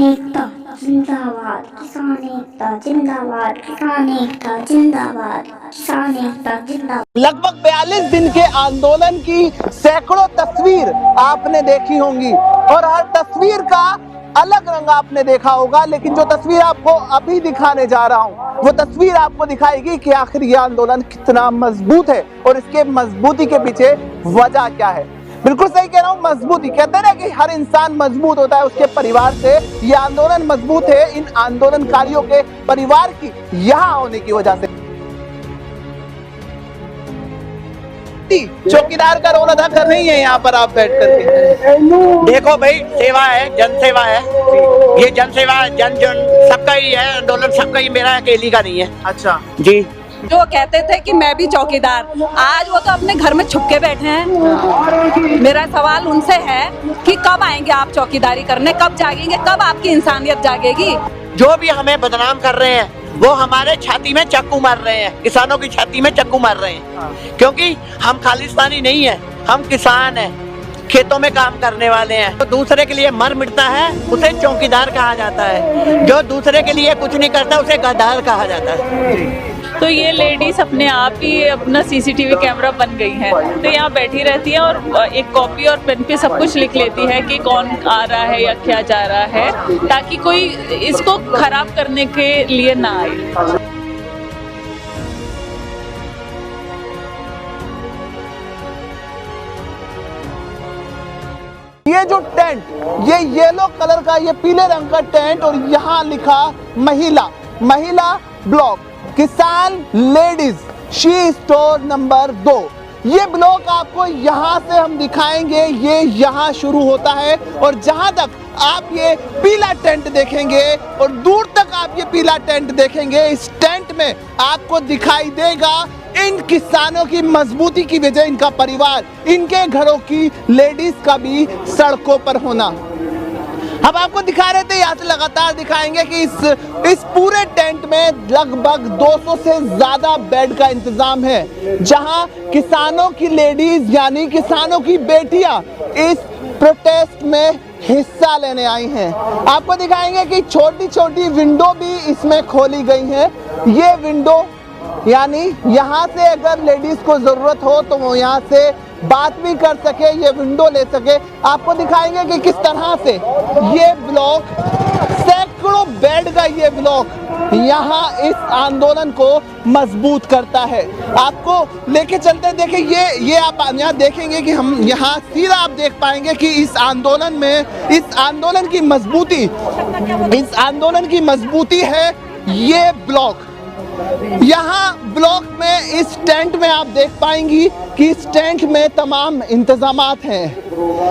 एकता जिंदाबाद, किसान एकता जिंदाबाद, किसान एकता जिंदाबाद, किसान एकता जिंदाबाद। लगभग 42 दिन के आंदोलन की सैकड़ों तस्वीर आपने देखी होंगी और हर तस्वीर का अलग रंग आपने देखा होगा, लेकिन जो तस्वीर आपको अभी दिखाने जा रहा हूं वो तस्वीर आपको दिखाएगी कि आखिर ये आंदोलन कितना मजबूत है और इसके मजबूती के पीछे वजह क्या है। बिल्कुल सही कह रहा हूँ, मजबूती। कहते हैं ना कि हर इंसान मजबूत होता है उसके परिवार से। ये आंदोलन मजबूत है इन आंदोलनकारियों के परिवार की यहाँ होने की वजह से। चौकीदार का रोल अदा कर रही है यहाँ पर आप बैठ करके। देखो भाई, सेवा है, जन सेवा है, ये जन सेवा जन सबका ही है, आंदोलन सबका ही, मेरा अकेली का नहीं है। अच्छा जी। जो कहते थे कि मैं भी चौकीदार, आज वो तो अपने घर में छुप के बैठे हैं। मेरा सवाल उनसे है कि कब आएंगे आप चौकीदारी करने, कब जागेंगे, कब आपकी इंसानियत जागेगी। जो भी हमें बदनाम कर रहे हैं वो हमारे छाती में चाकू मार रहे हैं, किसानों की छाती में चाकू मार रहे हैं, क्योंकि हम खालिस्तानी नहीं है, हम किसान हैं, खेतों में काम करने वाले हैं। तो दूसरे के लिए मर मिटता है उसे चौकीदार कहा जाता है, जो दूसरे के लिए कुछ नहीं करता उसे गद्दार कहा जाता है। तो ये लेडीज अपने आप ही अपना सीसीटीवी कैमरा बन गई हैं, तो यहाँ बैठी रहती है और एक कॉपी और पेन पे सब कुछ लिख लेती है कि कौन आ रहा है या क्या जा रहा है, ताकि कोई इसको खराब करने के लिए ना आए। ये जो टेंट, ये येलो कलर का, ये पीले रंग का टेंट और यहाँ लिखा महिला ब्लॉक किसान लेडीज शी स्टोर नंबर 2। ये ब्लॉक आपको यहाँ से हम दिखाएंगे, ये यहाँ शुरू होता है और जहाँ तक आप ये पीला टेंट देखेंगे और दूर तक आप ये पीला टेंट देखेंगे, इस टेंट में आपको दिखाई देगा इन किसानों की मजबूती की वजह, इनका परिवार, इनके घरों की लेडीज का भी सड़कों पर होना। हम आपको दिखा रहे थे, यहाँ से लगातार दिखाएंगे कि इस पूरे टेंट में लगभग 200 से ज्यादा बेड का इंतजाम है, जहां किसानों की लेडीज यानी किसानों की बेटियां इस प्रोटेस्ट में हिस्सा लेने आई हैं। आपको दिखाएंगे कि छोटी छोटी विंडो भी इसमें खोली गई हैं। ये विंडो यानी यहाँ से अगर लेडीज को जरूरत हो तो वो यहाँ से बात भी कर सके, ये विंडो ले सके। आपको दिखाएंगे कि किस तरह से ये ब्लॉक, सैकड़ों बेड का ये ब्लॉक यहाँ इस आंदोलन को मजबूत करता है। आपको लेके चलते हैं। देखिए ये आप यहाँ देखेंगे कि हम यहाँ सीधा आप देख पाएंगे कि इस आंदोलन में, इस आंदोलन की मजबूती है ये ब्लॉक। यहाँ ब्लॉक में, इस टेंट में आप देख पाएंगी कि इस टेंट में तमाम इंतजामात हैं,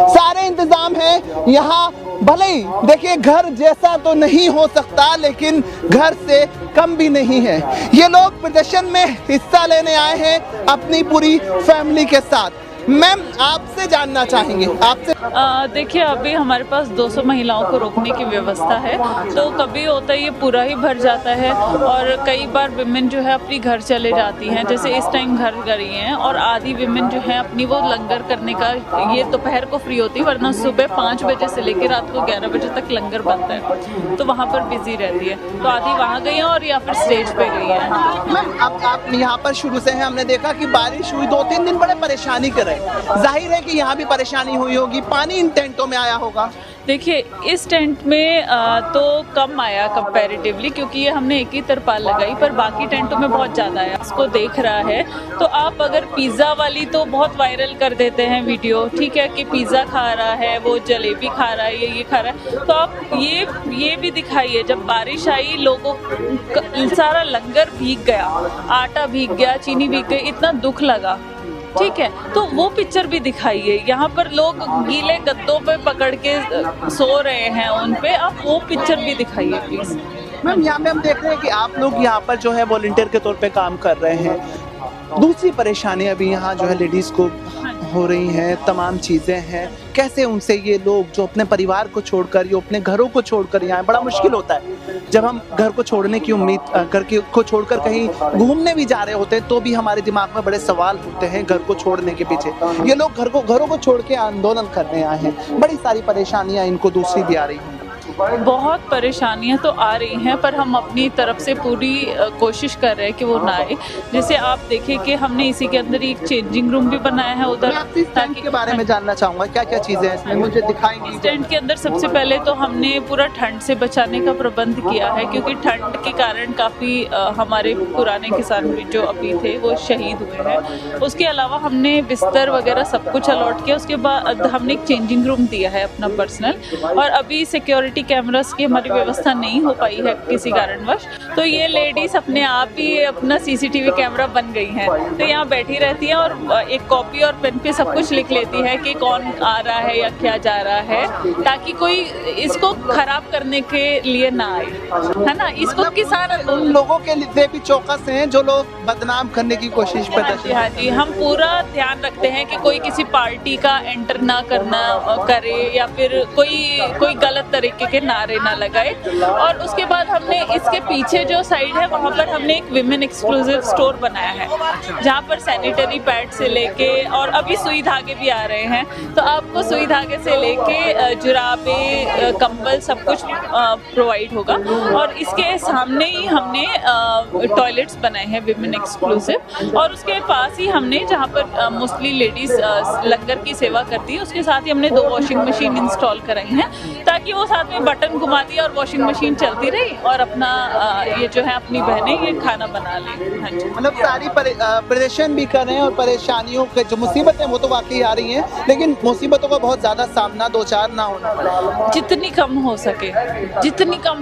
सारे इंतजाम हैं। यहाँ भले ही देखिए घर जैसा तो नहीं हो सकता, लेकिन घर से कम भी नहीं है। ये लोग प्रदर्शन में हिस्सा लेने आए हैं अपनी पूरी फैमिली के साथ। मैम, आपसे जानना चाहेंगे, आपसे देखिए, अभी हमारे पास 200 महिलाओं को रोकने की व्यवस्था है, तो कभी होता है ये पूरा ही भर जाता है और कई बार विमेन जो है अपनी घर चले जाती हैं, जैसे इस टाइम घर गई हैं, और आधी विमेन जो है अपनी वो लंगर करने का, ये दोपहर को फ्री होती है, वरना सुबह 5 बजे से लेकर रात को 11 बजे तक लंगर बनता है, तो वहाँ पर बिजी रहती है। तो आधी वहाँ गई हैं और या फिर स्टेज पे गई हैं। मैम, आप यहाँ पर शुरू से हैं, हमने देखा कि बारिश हुई, 2-3 दिन बड़े परेशानी कर रहे, जाहिर है कि यहाँ भी परेशानी हुई होगी, पानी इन टेंटों में आया होगा। देखिए, इस टेंट में तो कम आया कंपैरेटिवली, क्योंकि ये हमने एक ही तरपाल लगाई, पर बाकी टेंटों में बहुत ज़्यादा आया। इसको देख रहा है तो आप अगर पिज़्ज़ा वाली तो बहुत वायरल कर देते हैं वीडियो, ठीक है, कि पिज़्ज़ा खा रहा है, वो जलेबी खा रहा है, ये खा रहा है, तो आप ये भी दिखाइए। जब बारिश आई, लोगों सारा लंगर भीग गया, आटा भीग गया, चीनी भीग गई, इतना दुख लगा, ठीक है, तो वो पिक्चर भी दिखाइए। यहाँ पर लोग गीले गद्दों पे पकड़ के सो रहे हैं, उन पे आप वो पिक्चर भी दिखाइए प्लीज। मैम, यहाँ पे हम देख रहे हैं कि आप लोग यहाँ पर जो है वॉलंटियर के तौर पे काम कर रहे हैं। दूसरी परेशानी अभी यहाँ जो है लेडीज को हो रही हैं, तमाम चीज़ें हैं, कैसे उनसे ये लोग जो अपने परिवार को छोड़कर, ये अपने घरों को छोड़कर यहाँ, बड़ा मुश्किल होता है जब हम घर को छोड़ने की उम्मीद करके को छोड़कर कहीं घूमने भी जा रहे होते हैं, तो भी हमारे दिमाग में बड़े सवाल होते हैं घर को छोड़ने के पीछे। ये लोग घरों को छोड़ के आंदोलन करने आए हैं, बड़ी सारी परेशानियां इनको दूसरी भी आ रही हैं। बहुत परेशानियां तो आ रही हैं, पर हम अपनी तरफ से पूरी कोशिश कर रहे हैं कि वो ना आए। जैसे आप देखिए कि हमने इसी के अंदर एक चेंजिंग रूम भी बनाया है उधर, मैं आपसे इस टेंट के बारे में जानना चाहूंगा, क्या क्या चीजें हैं इसमें, मुझे दिखाएंगी? इस टेंट के अंदर सबसे पहले तो हमने पूरा ठंड से बचाने का प्रबंध किया है, क्योंकि ठंड के कारण काफ़ी हमारे पुराने किसान भी जो अभी थे वो शहीद हुए हैं। उसके अलावा हमने बिस्तर वगैरह सब कुछ अलॉट किया। उसके बाद हमने एक चेंजिंग रूम दिया है अपना पर्सनल, और अभी सिक्योरिटी कैमरास की हमारी व्यवस्था नहीं हो पाई है किसी कारणवश, तो ये लेडीज़ अपने आप ही अपना CCTV कैमरा बन गई हैं। तो यहाँ बैठी रहती हैं और एक कॉपी और पेन पे सब कुछ लिख लेती है कि कौन आ रहा है या क्या जा रहा है, ताकि कोई इसको खराब करने के लिए ना आए, है ना। इसको किसान उन लोगों के लिए भी चौकस हैं जो लोग बदनाम करने की कोशिश प्रदर्शन। हाँ जी, हम पूरा ध्यान रखते हैं कि कोई किसी पार्टी का एंटर ना करे या फिर कोई गलत तरीके के नारे ना लगाए। और उसके बाद हमने इसके पीछे जो साइड है वहाँ पर हमने एक विमेन एक्सक्लूसिव स्टोर बनाया है, जहाँ पर सैनिटरी पैड से लेके, और अभी सुई धागे भी आ रहे हैं, तो आपको सुई धागे से लेके जुराबे, कंबल सब कुछ प्रोवाइड होगा। और इसके सामने ही हमने टॉयलेट्स बनाए हैं विमेन एक्सक्लूसिव, और उसके पास ही हमने, जहाँ पर मोस्टली लेडीज लंगर की सेवा करती है, उसके साथ ही हमने 2 वॉशिंग मशीन इंस्टॉल कराई हैं, ताकि वो साथ में बटन घुमा दिया और वॉशिंग मशीन चलती रही, और अपना ये जो है अपनी बहनें ये खाना बना लें। हाँ जी, मतलब सारी प्रदर्शन भी कर रहे हैं, और परेशानियों के जो मुसीबतें वो तो वाकई आ रही हैं, लेकिन मुसीबतों का बहुत ज्यादा सामना 2-4 ना होना पड़े। जितनी कम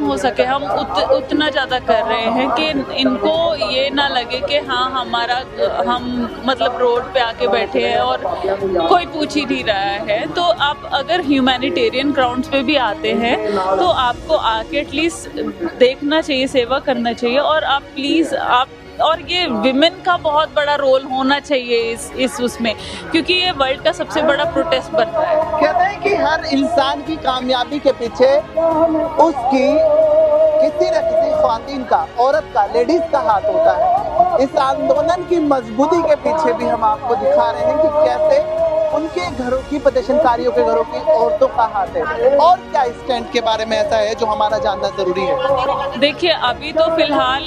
हो सके हम उतना ज़्यादा कर रहे हैं कि इनको ये ना लगे कि हाँ हम मतलब रोड पे आके बैठे हैं और कोई पूछ ही नहीं रहा है। तो आप अगर ह्यूमैनिटेरियन ग्राउंड्स पे भी आते हैं तो आपको आके एटलीस्ट देखना चाहिए, सेवा करना चाहिए, और आप प्लीज़ और ये विमेन का बहुत बड़ा रोल होना चाहिए इस उसमें, क्योंकि ये वर्ल्ड का सबसे बड़ा प्रोटेस्ट बन रहा है। कहते हैं कि हर इंसान की कामयाबी के पीछे उसकी किसी न किसी ख्वातीन का, औरत का, लेडीज का हाथ होता है। इस आंदोलन की मजबूती के पीछे भी हम आपको दिखा रहे हैं कि कैसे उनके घरों की, प्रदर्शनकारियों के घरों की औरतों का हाथ है। और क्या इस टेंट के बारे में ऐसा है जो हमारा जानना जरूरी है? देखिए, अभी तो फिलहाल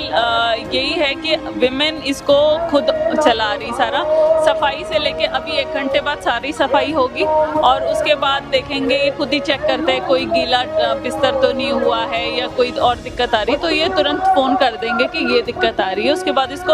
यही है कि विमेन इसको खुद चला रही, सारा सफाई से लेके अभी 1 घंटे बाद सारी सफाई होगी, और उसके बाद देखेंगे, ये खुद ही चेक करते हैं कोई गीला बिस्तर तो नहीं हुआ है या कोई और दिक्कत आ रही, तो ये तुरंत फ़ोन कर देंगे कि ये दिक्कत आ रही है। उसके बाद इसको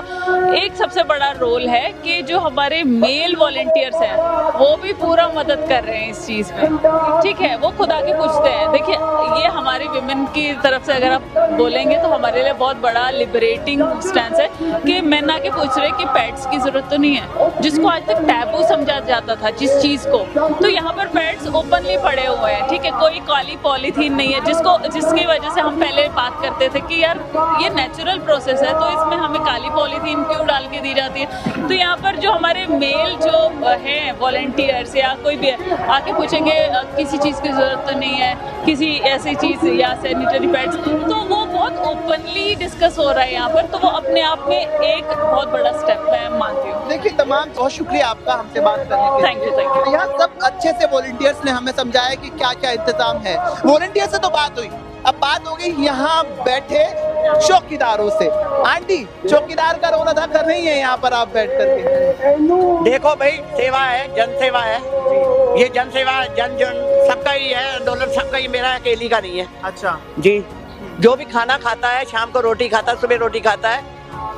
एक सबसे बड़ा रोल है कि जो हमारे मेल वॉलंटियर्स हैं वो भी पूरा मदद कर रहे हैं इस चीज़ में, ठीक है। वो खुद आके पूछते हैं। देखिए, ये हमारी विमेन की तरफ से अगर आप बोलेंगे तो हमारे लिए बहुत बड़ा लिबरेटिंग स्टैंस है कि मैन आके पूछ रहे कि पैड्स की ज़रूरत तो नहीं है, जिसको आज तक टैबू समझा जाता था जिस चीज़ को, तो यहाँ पर पैड्स ओपनली पड़े हुए हैं, ठीक है। कोई काली पॉलीथीन नहीं है जिसकी वजह से हम पहले बात करते थे कि यार ये नेचुरल प्रोसेस है, तो इसमें हमें काली पॉलीथीन क्यों डाल के दी जाती है। तो यहाँ पर जो हमारे मेल जो हैं वॉलंटियर्स या कोई भी आके पूछेंगे किसी चीज़ की ज़रूरत तो नहीं है, किसी ऐसी चीज़ या सैनिटरी पैड्स, तो वो बहुत ओपनली डिस्कस हो रहा है यहाँ पर, तो वो अपने आप में एक बहुत बड़ा स्टेप मैं मानती हूँ। देखिए, तमाम बहुत शुक्रिया आपका हमसे बात करने के लिए। Thank you. यहाँ सब अच्छे से वॉलंटियर्स ने हमें समझाया कि क्या क्या इंतजाम है। वॉलंटियर से तो बात हुई, अब बात हो गई यहाँ बैठे चौकीदारों से। आंटी, चौकीदार का रोल अदा कर रही है यहाँ पर आप बैठ करके? देखो भाई, सेवा है, जन सेवा है, ये जन सेवा जन सबका ही है, आंदोलन सबका ही, मेरा अकेली का नहीं है। अच्छा जी, जो भी खाना खाता है, शाम को रोटी खाता है, सुबह रोटी खाता है,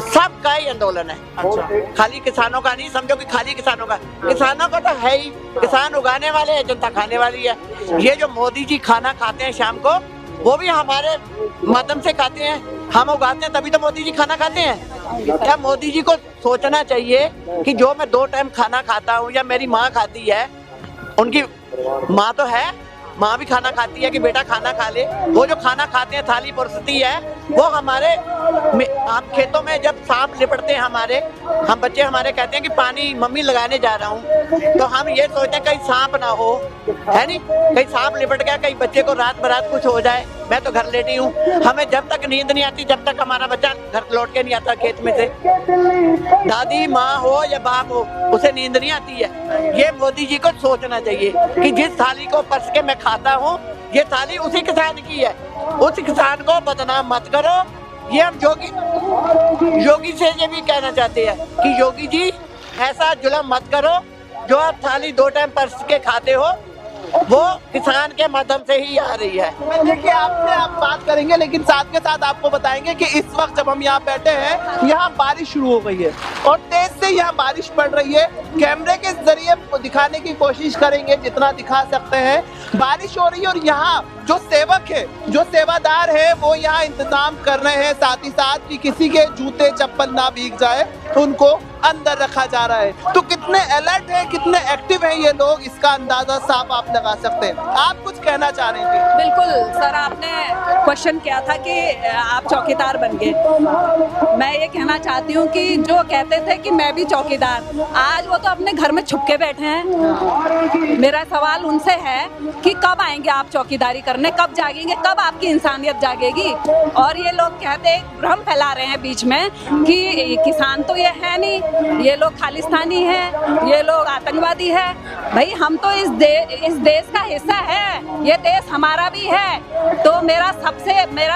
सबका ही आंदोलन है। अच्छा, खाली किसानों का नहीं समझो कि खाली किसानों का, किसानों का तो है ही, किसान उगाने वाले हैं, जनता खाने वाली है। ये जो मोदी जी खाना खाते हैं शाम को, वो भी हमारे माध्यम से खाते हैं, हम उगाते हैं तभी तो मोदी जी खाना खाते हैं। क्या मोदी जी को सोचना चाहिए कि जो मैं 2 टाइम खाना खाता हूँ या मेरी माँ खाती है, उनकी माँ तो है, माँ भी खाना खाती है कि बेटा खाना खा ले, वो जो खाना खाते हैं थाली पुरसती है, वो हमारे हम खेतों में जब सांप लिपटते हैं हम बच्चे हमारे कहते हैं कि पानी मम्मी लगाने जा रहा हूँ, तो हम ये सोचते हैं कहीं सांप ना हो, है नहीं, कहीं सांप लिपट गया, कहीं बच्चे को रात बरात कुछ हो जाए। मैं तो घर लेटी हूँ, हमें जब तक नींद नहीं आती, जब तक हमारा बच्चा घर लौट के नहीं आता खेत में से, दादी माँ हो या बाप हो, उसे नींद नहीं आती है। ये मोदी जी को सोचना चाहिए कि जिस थाली को परस के मैं खाता हूँ, ये थाली उसी किसान की है। उस किसान को बदनाम मत करो। ये हम योगी से ये भी कहना चाहते हैं कि योगी जी ऐसा जुल्म मत करो। जो आप थाली 2 टाइम परस के खाते हो वो किसान के माध्यम से ही आ रही है। देखिए आपसे आप बात करेंगे, लेकिन साथ के साथ आपको बताएंगे कि इस वक्त जब हम यहाँ बैठे हैं, यहाँ बारिश शुरू हो गई है और तेज से यहाँ बारिश पड़ रही है। कैमरे के जरिए दिखाने की कोशिश करेंगे जितना दिखा सकते हैं। बारिश हो रही है और यहाँ जो सेवक है, जो सेवादार है, वो यहाँ इंतजाम कर रहे हैं, साथ ही साथ कि किसी के जूते चप्पल ना भीग जाए, उनको अंदर रखा जा रहा है। तो कितने अलर्ट है, कितने एक्टिव है ये लोग, इसका अंदाजा साफ आप लगा सकते हैं। आप कुछ कहना चाह रहे थे? बिल्कुल सर, आपने क्वेश्चन किया था कि आप चौकीदार बन गए। मैं ये कहना चाहती हूँ कि जो कहते थे कि मैं भी चौकीदार, आज वो तो अपने घर में छुप के बैठे हैं। मेरा सवाल उनसे है कि कब आएंगे आप चौकीदारी करने, कब जागेंगे, कब आपकी इंसानियत जागेगी। और ये लोग कहते भ्रम फैला रहे हैं बीच में कि किसान तो ये है नहीं, ये लोग खालिस्तानी हैं, ये लोग आतंकवादी है। भाई हम तो इस देश का हिस्सा है, ये देश हमारा भी है। तो मेरा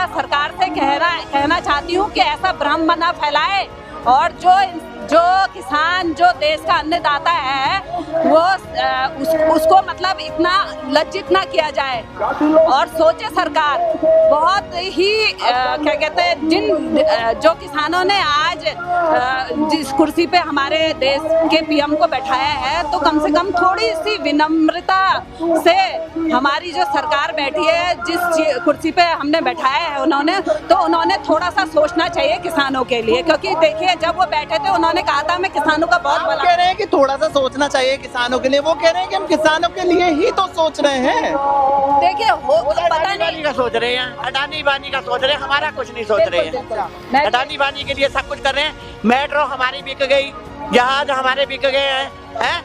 सरकार से कहना चाहती हूँ कि ऐसा भ्रम न फैलाए और जो किसान, जो देश का अन्नदाता है, वो उसको मतलब इतना लज्जित ना किया जाए। और सोचे सरकार, बहुत ही क्या कहते हैं, जो किसानों ने आज जिस कुर्सी पे हमारे देश के पीएम को बैठाया है, तो कम से कम थोड़ी सी विनम्रता से हमारी जो सरकार बैठी है, जिस कुर्सी पे हमने बैठाया है उन्होंने थोड़ा सा सोचना चाहिए किसानों के लिए। क्योंकि देखिए जब वो बैठे थे उन्होंने कहा था मैं किसानों का बहुत भला। कह रहे हैं कि थोड़ा सा सोचना चाहिए किसानों के लिए, वो कह रहे हैं कि हम किसानों के लिए ही तो सोच रहे हैं। देखिए पता नहीं का सोच रहे हैं, अडानी बानी का सोच रहे हैं, हमारा कुछ नहीं सोच रहे हैं। अडानी बानी के लिए सब कुछ कर रहे हैं। मेट्रो हमारी बिक गई, जहाज हमारे बिक गए हैं।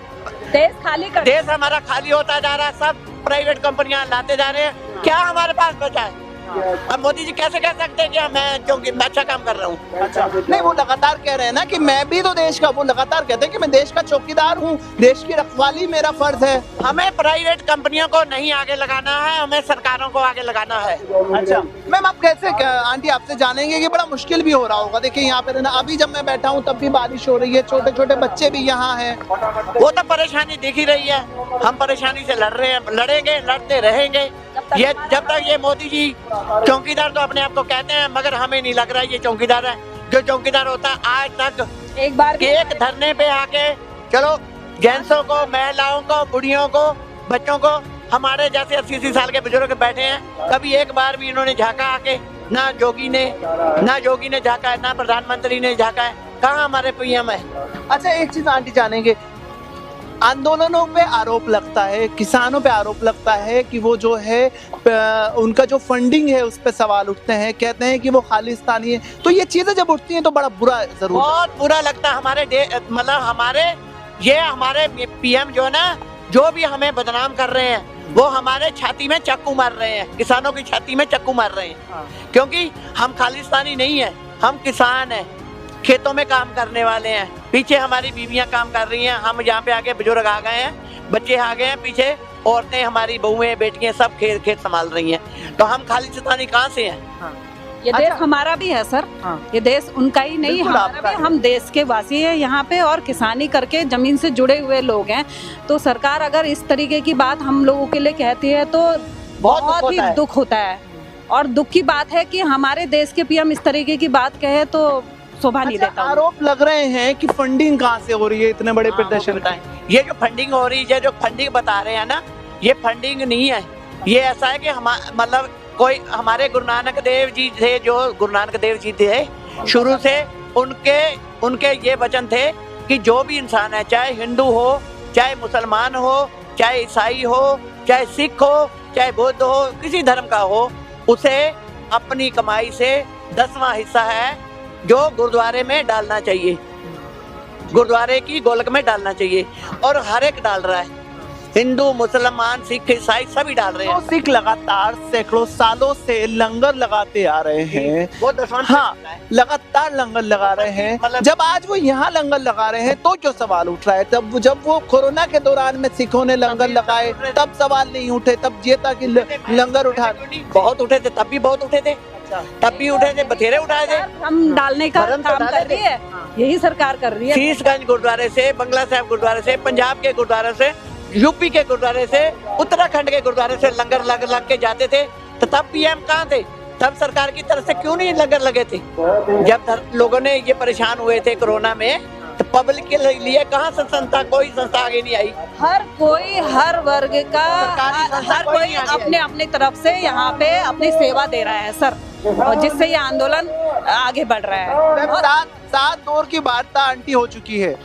देश हमारा खाली होता जा रहा है, सब प्राइवेट कंपनियां लाते जा रहे हैं। क्या हमारे पास बचा है? अब मोदी जी कैसे कह सकते हैं कि मैं अच्छा काम कर रहा हूँ? अच्छा नहीं, वो लगातार कह रहे हैं ना कि मैं भी तो देश का, वो लगातार कहते हैं कि मैं देश का चौकीदार हूँ, देश की रखवाली मेरा फर्ज है। हमें प्राइवेट कंपनियों को नहीं आगे लगाना है, हमें सरकारों को आगे लगाना है। अच्छा मैम, आप कैसे, आंटी आपसे जानेंगे कि बड़ा मुश्किल भी हो रहा होगा। देखिए यहाँ पे ना, अभी जब मैं बैठा हूँ तब भी बारिश हो रही है, छोटे छोटे बच्चे भी यहाँ हैं। वो तो परेशानी दिख ही रही है, हम परेशानी से लड़ रहे हैं, लड़ेंगे, लड़ते रहेंगे। ये जब तक ये मोदी जी चौकीदार तो अपने आप को कहते हैं, मगर हमें नहीं लग रहा है ये चौकीदार है। जो चौकीदार होता है आज तक एक धरने पे आके, चलो जेंट्सों को, महिलाओं को, बुढ़ियों को, बच्चों को, हमारे जैसे 80 साल के बुजुर्ग बैठे हैं, कभी एक बार भी इन्होंने झांका आके? ना योगी ने झांका है, ना प्रधानमंत्री ने झांका है। कहाँ हमारे पीएम है? अच्छा एक चीज आंटी जानेंगे, आंदोलनों पे आरोप लगता है, किसानों पे आरोप लगता है कि वो जो है उनका जो फंडिंग है उस पे सवाल उठते हैं, कहते हैं कि वो खालिस्तानी है। तो ये चीजें जब उठती हैं तो बड़ा बुरा, जरूर बहुत बुरा लगता है। हमारे पीएम जो है ना, जो भी हमें बदनाम कर रहे हैं, वो हमारे छाती में चाकू मार रहे हैं, किसानों की छाती में चाकू मार रहे हैं। क्योंकि हम खालिस्तानी नहीं है, हम किसान हैं, खेतों में काम करने वाले हैं। पीछे हमारी बीवियां काम कर रही हैं, हम यहाँ पे आके बुजुर्ग आ गए हैं, बच्चे आ गए हैं, पीछे औरतें, हमारी बहुएं, बेटियां सब खेत संभाल रही हैं। तो हम खालिस्तानी कहाँ से हैं? ये देश हमारा भी है सर। ये देश उनका ही नहीं, हमारा भी। हम देश के वासी हैं यहाँ पे और किसानी करके जमीन से जुड़े हुए लोग हैं। तो सरकार अगर इस तरीके की बात हम लोगों के लिए कहती है तो बहुत ही दुख होता है। और दुख की बात है कि हमारे देश के पीएम इस तरीके की बात कहे तो शोभा नहीं देता। आरोप लग रहे हैं कि फंडिंग कहाँ से हो रही है इतने बड़े प्रदर्शन का? ये जो फंडिंग हो रही है, जो फंडिंग बता रहे हैं ना, ये फंडिंग नहीं है। ये ऐसा है कि मतलब कोई हमारे गुरु नानक देव जी थे, जो गुरु नानक देव जी थे, शुरू से उनके ये वचन थे कि जो भी इंसान है, चाहे हिंदू हो, चाहे मुसलमान हो, चाहे ईसाई हो, चाहे सिख हो, चाहे बौद्ध हो, किसी धर्म का हो, उसे अपनी कमाई से 10वां हिस्सा है जो गुरुद्वारे में डालना चाहिए, गुरुद्वारे की गोलक में डालना चाहिए। और हर एक डाल रहा है। हिंदू मुसलमान सिख ईसाई सभी डाल रहे तो हैं। सिख लगातार सैकड़ों सालों से लंगर लगाते आ रहे हैं। वो दसवां हाँ, लगातार लंगर लगा रहे हैं। मतलब- जब आज वो यहाँ लंगर लगा रहे हैं तो जो सवाल उठ रहा है, तब जब वो कोरोना के दौरान में सिखों ने लंगर लगाए तब सवाल नहीं उठे, तब ये था कि लंगर उठा। बहुत उठे थे, तब भी बहुत उठे थे, तब भी उठे थे, बथेरे उठाए थे। हम डालने का भरम तो काम डाले कर रही है, यही सरकार कर रही है। शीशगंज गुरुद्वारे से, बंगला साहिब गुरुद्वारे से, पंजाब के गुरुद्वारे से, यूपी के गुरुद्वारे से, उत्तराखंड के गुरुद्वारे से लंगर लग के जाते थे। तो तब पीएम कहाँ थे? तब सरकार की तरफ से क्यों नहीं लंगर लगे थे? जब लोगों ने ये परेशान हुए थे कोरोना में, तो पब्लिक के लिए कहाँ से संस्था, कोई संस्था आगे नहीं आई। हर कोई, हर वर्ग का, सरकारी संस्था हर कोई कोई नहीं आगे अपने अपने तरफ से यहाँ पे अपनी सेवा दे रहा है सर, और जिससे ये आंदोलन आगे बढ़ रहा है। और सात दौर की वार्ता आंटी हो चुकी है।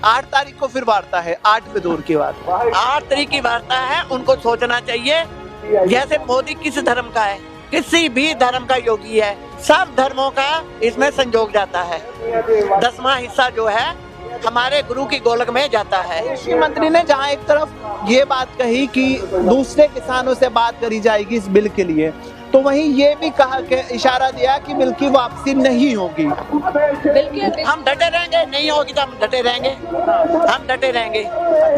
8 तारीख को फिर वार्ता है, 8वें दौर की वार्ता। 8 तारीख की वार्ता है, उनको सोचना चाहिए। जैसे मोदी किस धर्म का है, किसी भी धर्म का योगी है, सब धर्मों का इसमें संजोग जाता है। 10वां हिस्सा जो है हमारे गुरु की गोलक में जाता है। कृषि मंत्री ने जहां एक तरफ ये बात कही कि दूसरे किसानों से बात करी जाएगी इस बिल के लिए, तो वहीं ये भी कहा कि इशारा दिया कि बिल की वापसी नहीं होगी। बिल्कुल हम डटे रहेंगे, नहीं होगी तो हम डटे रहेंगे, हम डटे रहेंगे।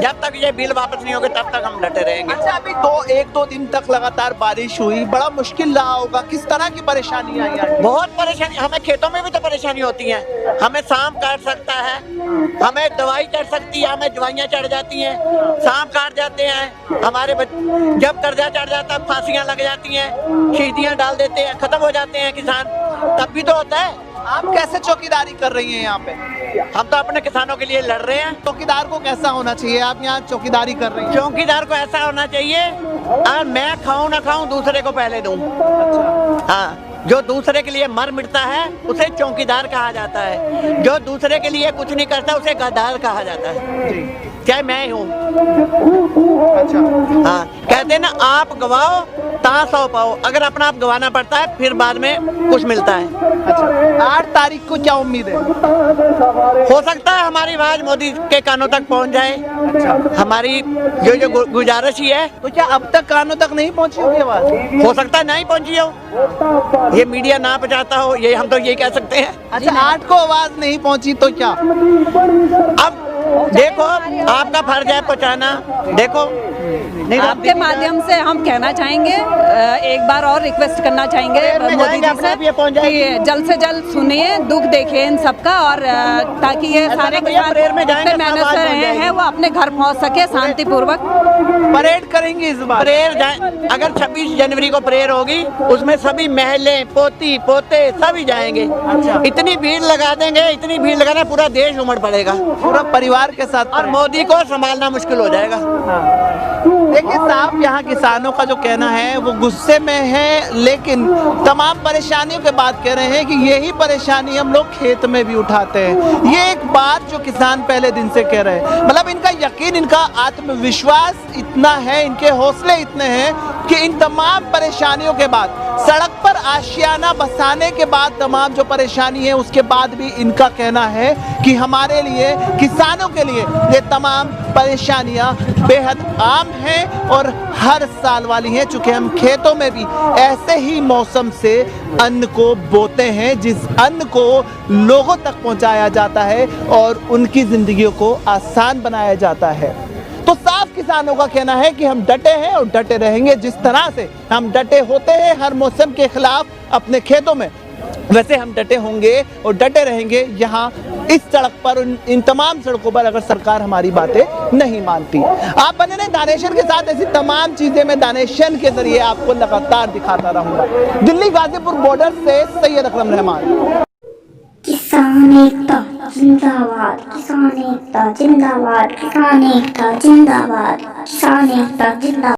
जब तक ये बिल वापस नहीं होगा तब तक हम डटे रहेंगे। अच्छा, अभी 1-2 दिन तक लगातार बारिश हुई, बड़ा मुश्किल रहा होगा, किस तरह की परेशानी आई है? बहुत परेशानी, हमें खेतों में भी तो परेशानी होती है। हमें सांप काट सकता है, हमें दवाई चढ़ सकती है, हमें दवाइयाँ चढ़ जाती हैं, सांप काट जाते हैं हमारे जब कर्जा चढ़ जाता है फांसियाँ लग जाती हैं, शहीदियाँ डाल देते हैं, खत्म हो जाते हैं किसान, तब भी तो होता है। आप कैसे चौकीदारी कर रही हैं यहाँ पे? हम तो अपने किसानों के लिए लड़ रहे हैं। चौकीदार को कैसा होना चाहिए? आप यहाँ चौकीदारी कर रही हैं। चौकीदार को ऐसा होना चाहिए, और मैं खाऊं ना खाऊं दूसरे को पहले दूं। हाँ, जो दूसरे के लिए मर मिटता है उसे चौकीदार कहा जाता है, जो दूसरे के लिए कुछ नहीं करता उसे गद्दार कहा जाता है, चाहे मैं हूँ। अच्छा, हाँ, कहते हैं ना, आप गवाओ ता 100 पाओ। अगर अपना आप गवाना पड़ता है फिर बाद में कुछ मिलता है। अच्छा, 8 तारीख को क्या उम्मीद है? हो सकता है हमारी आवाज मोदी के कानों तक पहुंच जाए। हमारी जो गुजारिश ही है। तो क्या अब तक कानों तक नहीं पहुंची होगी आवाज? हो सकता है नहीं पहुंची हो, ये मीडिया ना पहुंचाता हो, ये हम तो ये कह सकते हैं। अच्छा, 8 को आवाज नहीं पहुंची तो क्या? अब देखो, आपका फर्ज है पहुंचाना। देखो, नहीं आपके माध्यम से हम कहना चाहेंगे, एक बार और रिक्वेस्ट करना चाहेंगे मोदी जी से कि जल्द से जल्द सुनिए, दुख देखें इन सबका, और ताकि ये सारे किसान प्रेयर में जाएंगे, जितने मेहनत से रहे हैं वो अपने घर पहुंच सके शांतिपूर्वक। परेड करेंगे इस बार? प्रेयर जाए, अगर 26 जनवरी को प्रेयर होगी उसमें सभी महले, पोती पोते सभी जाएंगे। इतनी भीड़ लगा देंगे, इतनी भीड़ लगाना पूरा देश उमड़ पड़ेगा, पूरा परिवार के साथ। और मोदी को संभालना मुश्किल हो जाएगा। देखिए साहब, यहाँ किसानों का जो कहना है वो गुस्से में है, लेकिन तमाम परेशानियों के बाद कह रहे हैं कि यही परेशानी हम लोग खेत में भी उठाते हैं। ये एक बात जो किसान पहले दिन से कह रहे हैं, मतलब इनका यकीन, इनका आत्मविश्वास इतना है, इनके हौसले इतने हैं कि इन तमाम परेशानियों के बाद, सड़क पर आशियाना बसाने के बाद, तमाम जो परेशानी है उसके बाद भी इनका कहना है कि हमारे लिए, किसानों के लिए ये तमाम परेशानियां बेहद आम हैं और हर साल वाली हैं, चूंकि हम खेतों में भी ऐसे ही मौसम से अन्न को बोते हैं जिस अन्न को लोगों तक पहुंचाया जाता है और उनकी जिंदगियों को आसान बनाया जाता है। तो साफ किसानों का कहना है कि हम डटे हैं और डटे रहेंगे। जिस तरह से हम डटे होते हैं हर मौसम के खिलाफ अपने खेतों में, वैसे हम डटे होंगे और डटे रहेंगे यहाँ इस सड़क पर, इन तमाम सड़कों पर, अगर सरकार हमारी बातें नहीं मानती। आप बने रहे दानेशन के साथ, ऐसी तमाम चीजें मैं दानेशन के जरिए आपको लगातार दिखाता रहूंगा। दिल्ली गाजीपुर बॉर्डर से सैयद अकरम रहमान। किसान एकता जिंदाबाद, किसान एकता जिंदाबाद, किसान एकता जिंदाबाद, किसान एकता जिंदाबाद।